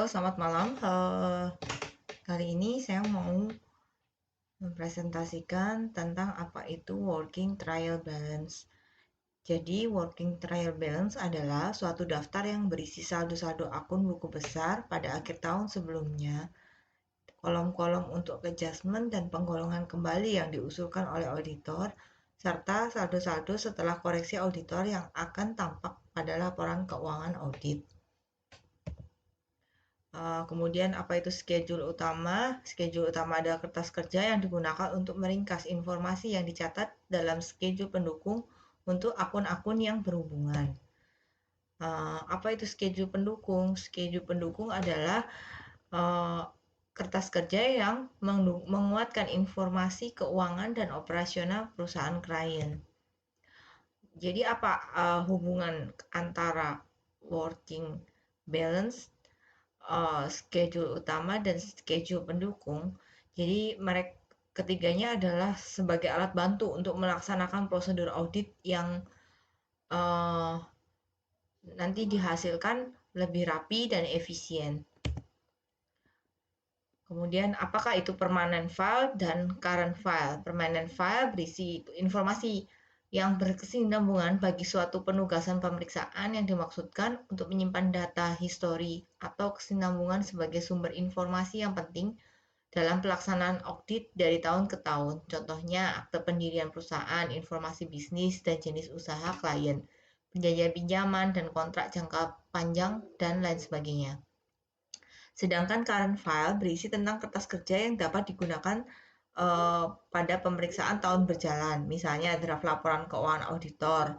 selamat malam. Kali ini saya mau mempresentasikan tentang apa itu working trial balance. Jadi, working trial balance adalah suatu daftar yang berisi saldo-saldo akun buku besar pada akhir tahun sebelumnya, kolom-kolom untuk adjustment dan penggolongan kembali yang diusulkan oleh auditor, serta saldo-saldo setelah koreksi auditor yang akan tampak pada laporan keuangan audit. Kemudian apa itu schedule utama? Schedule utama adalah kertas kerja yang digunakan untuk meringkas informasi yang dicatat dalam schedule pendukung untuk akun-akun yang berhubungan. Apa itu schedule pendukung? Schedule pendukung adalah kertas kerja yang menguatkan informasi keuangan dan operasional perusahaan klien. Jadi apa hubungan antara working balance, schedule utama dan schedule pendukung? Jadi mereka ketiganya adalah sebagai alat bantu untuk melaksanakan prosedur audit yang nanti dihasilkan lebih rapi dan efisien. Kemudian apakah itu permanent file dan current file? Permanent file berisi informasi yang berkesinambungan bagi suatu penugasan pemeriksaan yang dimaksudkan untuk menyimpan data histori atau kesinambungan sebagai sumber informasi yang penting dalam pelaksanaan audit dari tahun ke tahun. Contohnya akte pendirian perusahaan, informasi bisnis dan jenis usaha klien, perjanjian pinjaman dan kontrak jangka panjang, dan lain sebagainya. Sedangkan current file berisi tentang kertas kerja yang dapat digunakan pada pemeriksaan tahun berjalan, misalnya draft laporan keuangan auditor,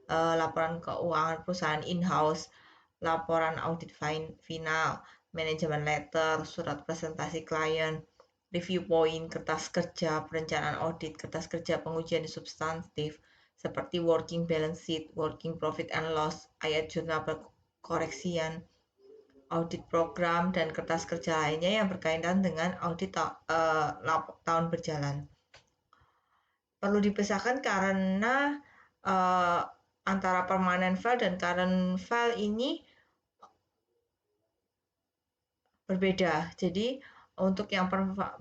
laporan keuangan perusahaan in-house, laporan audit final, manajemen letter, surat presentasi klien, review point, kertas kerja perencanaan audit, kertas kerja pengujian substantif, seperti working balance sheet, working profit and loss, ayat jurnal koreksian, audit program, dan kertas kerja lainnya yang berkaitan dengan audit tahun berjalan. Perlu dipisahkan karena antara permanent file dan current file ini berbeda. Jadi untuk yang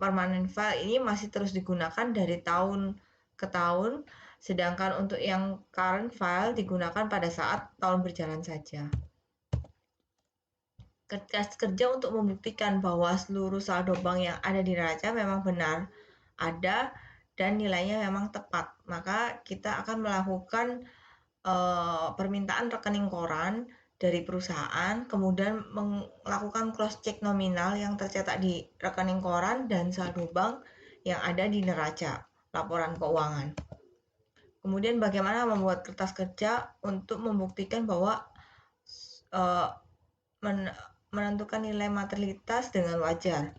permanent file ini masih terus digunakan dari tahun ke tahun, sedangkan untuk yang current file digunakan pada saat tahun berjalan saja. Kertas kerja untuk membuktikan bahwa seluruh saldo bank yang ada di neraca memang benar ada dan nilainya memang tepat. Maka kita akan melakukan permintaan rekening koran dari perusahaan, kemudian melakukan cross check nominal yang tercetak di rekening koran dan saldo bank yang ada di neraca laporan keuangan. Kemudian bagaimana membuat kertas kerja untuk membuktikan bahwa menentukan nilai materialitas dengan wajar.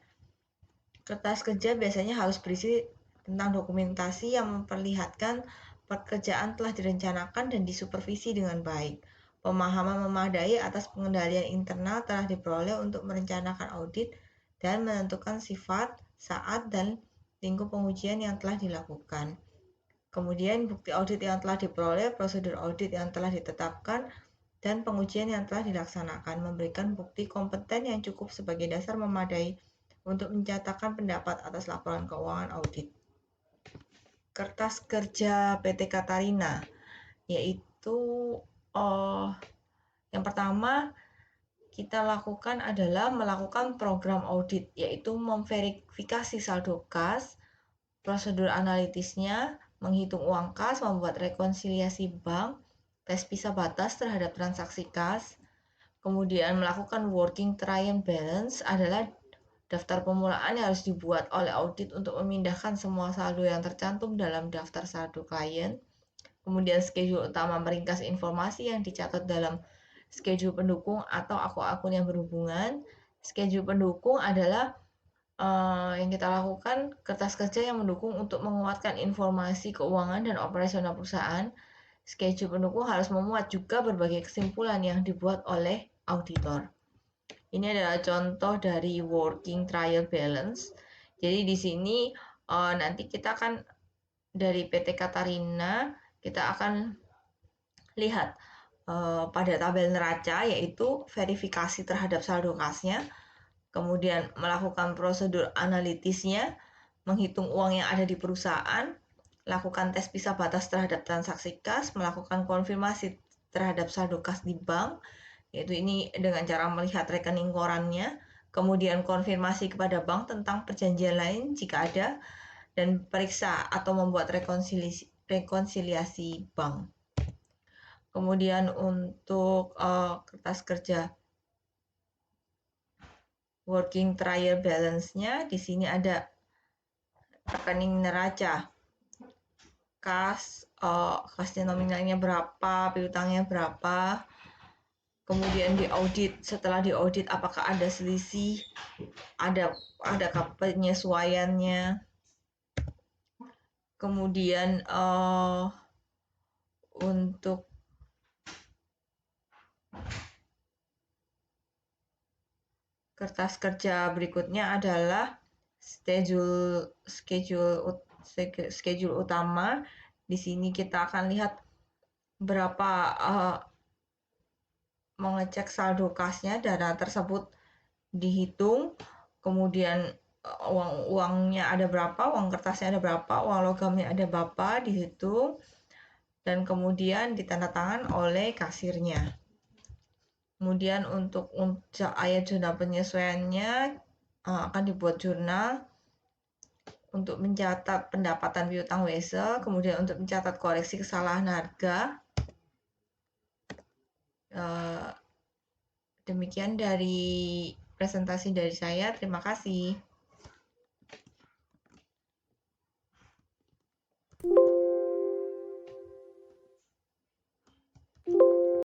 Kertas kerja biasanya harus berisi tentang dokumentasi yang memperlihatkan pekerjaan telah direncanakan dan disupervisi dengan baik. Pemahaman memadai atas pengendalian internal telah diperoleh untuk merencanakan audit dan menentukan sifat, saat, dan lingkup pengujian yang telah dilakukan. Kemudian bukti audit yang telah diperoleh, prosedur audit yang telah ditetapkan, dan pengujian yang telah dilaksanakan memberikan bukti kompeten yang cukup sebagai dasar memadai untuk mencatatkan pendapat atas laporan keuangan audit. Kertas kerja PT Katarina, yaitu yang pertama kita lakukan adalah melakukan program audit, yaitu memverifikasi saldo kas, prosedur analitisnya, menghitung uang kas, membuat rekonsiliasi bank, tes pisah batas terhadap transaksi kas, kemudian melakukan working trial balance adalah daftar pemulaan yang harus dibuat oleh audit untuk memindahkan semua saldo yang tercantum dalam daftar saldo klien. Kemudian schedule utama meringkas informasi yang dicatat dalam schedule pendukung atau akun-akun yang berhubungan. Schedule pendukung adalah yang kita lakukan kertas kerja yang mendukung untuk menguatkan informasi keuangan dan operasional perusahaan. Schedule pendukung harus memuat juga berbagai kesimpulan yang dibuat oleh auditor. Ini adalah contoh dari working trial balance. Jadi di sini nanti kita akan dari PT Katarina kita akan lihat pada tabel neraca, yaitu verifikasi terhadap saldo kasnya, kemudian melakukan prosedur analitisnya, menghitung uang yang ada di perusahaan, lakukan tes pisah batas terhadap transaksi kas, melakukan konfirmasi terhadap saldo kas di bank, yaitu ini dengan cara melihat rekening korannya, kemudian konfirmasi kepada bank tentang perjanjian lain jika ada, dan periksa atau membuat rekonsiliasi bank. Kemudian untuk kertas kerja working trial balance-nya, di sini ada rekening neraca, kasnya nominalnya berapa, piutangnya berapa, kemudian diaudit. Setelah diaudit apakah ada selisih, adakah penyesuaiannya, kemudian untuk kertas kerja berikutnya adalah schedule utama. Di sini kita akan lihat berapa mengecek saldo kasnya, dana tersebut dihitung, kemudian uangnya ada berapa, uang kertasnya ada berapa, uang logamnya ada berapa, dihitung, dan kemudian ditandatangan oleh kasirnya. Kemudian untuk ayat jurnal penyesuaiannya akan dibuat jurnal untuk mencatat pendapatan piutang wesel, kemudian untuk mencatat koreksi kesalahan harga. Demikian dari presentasi dari saya. Terima kasih.